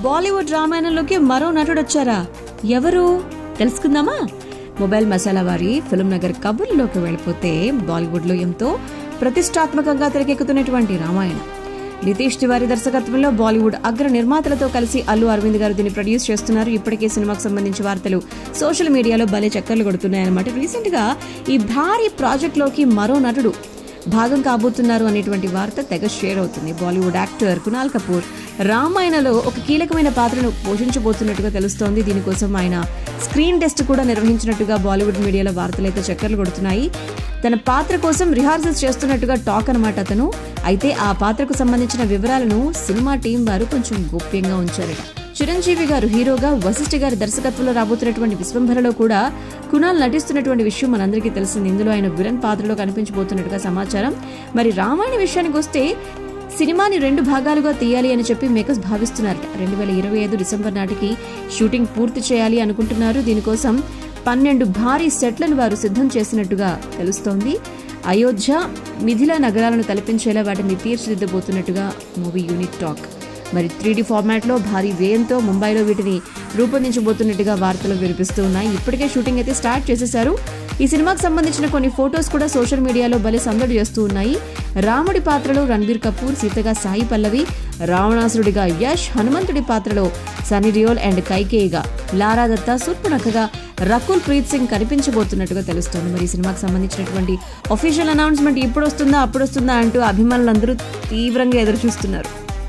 బాలీవుడ్ రామాయణంలోకి మరో నటుడు వచ్చారా? ఎవరు తెలుసుకుందామా? మొబైల్ మసాలా వారి ఫిల్మ్ నగర్ కబుర్లోకి వెళ్ళిపోతే బాలీవుడ్ లో ఎంతో ప్రతిష్టాత్మకంగా తెరకెక్కుతున్నటువంటి రామాయణ నితీష్ తివారీ దర్శకత్వంలో బాలీవుడ్ అగ్ర నిర్మాతలతో కలిసి అల్లు అరవింద్ గారు దీన్ని ప్రొడ్యూస్ చేస్తున్నారు. ఇప్పటికే సినిమాకు సంబంధించి వార్తలు సోషల్ మీడియాలో భలే చక్కర్లు కొడుతున్నాయన్నమాట. రీసెంట్ గా ఈ భారీ ప్రాజెక్ట్ లోకి మరో నటుడు భాగం కాబోతున్నారు అనేటువంటి వార్త తెగ షేర్ అవుతుంది. బాలీవుడ్ యాక్టర్ కునాల్ కపూర్ రామాయణలో ఒక కీలకమైన పాత్రను పోషించబోతున్నట్టుగా తెలుస్తోంది. దీనికోసం ఆయన స్క్రీన్ టెస్ట్ కూడా నిర్వహించినట్టుగా బాలీవుడ్ మీడియాలో వార్తలైతే చక్కర్లు కొడుతున్నాయి. తన పాత్ర కోసం రిహార్సల్స్ చేస్తున్నట్టుగా టాక్ అనమాట అతను. అయితే ఆ పాత్రకు సంబంధించిన వివరాలను సినిమా టీం వారు కొంచెం గోప్యంగా ఉంచారట. చిరంజీవి గారు హీరోగా, వశిష్ఠ గారి దర్శకత్వంలో రాబోతున్నటువంటి విశ్వంభరలో కూడా కునాల్ నటిస్తున్నటువంటి విషయం మనందరికీ తెలిసింది. ఇందులో ఆయన విలన్ పాత్రలో కనిపించబోతున్నట్టుగా సమాచారం. మరి రామాయణ విషయానికి వస్తే సినిమాని 2 భాగాలుగా తీయాలి అని చెప్పి మేకర్స్ భావిస్తున్నారట. 2025 డిసెంబర్ నాటికి షూటింగ్ పూర్తి చేయాలి అనుకుంటున్నారు. దీనికోసం 12 భారీ సెట్లను వారు సిద్ధం చేసినట్టుగా తెలుస్తోంది. అయోధ్య, మిథిలా నగరాలను తలపించేలా వాటిని తీర్చిదిద్దబోతున్నట్టుగా మూవీ యూనిట్ టాక్. మరి 3D ఫార్మాట్లో భారీ వ్యయంతో ముంబైలో వీటిని రూపొందించబోతున్నట్టుగా వార్తలు వినిపిస్తూ ఉన్నాయి. ఇప్పటికే షూటింగ్ అయితే స్టార్ట్ చేసేశారు. ఈ సినిమాకు సంబంధించిన కొన్ని ఫొటోస్ కూడా సోషల్ మీడియాలో భలే సందడి చేస్తూ ఉన్నాయి. రాముడి పాత్రలో రణబీర్ కపూర్, సీతగా సాయి పల్లవి, రావణాసురుడిగా యష్, హనుమంతుడి పాత్రలో సన్నీ డియోల్ అండ్ కైకేయిగా లారా దత్తా, శూర్పణఖగా రకుల్ ప్రీత్ సింగ్ కనిపించబోతున్నట్టుగా తెలుస్తోంది. మరి ఈ సినిమాకు సంబంధించినటువంటి అఫీషియల్ అనౌన్స్మెంట్ ఇప్పుడు వస్తుందా అప్పుడు వస్తుందా అంటూ అభిమానులందరూ తీవ్రంగా ఎదురు చూస్తున్నారు.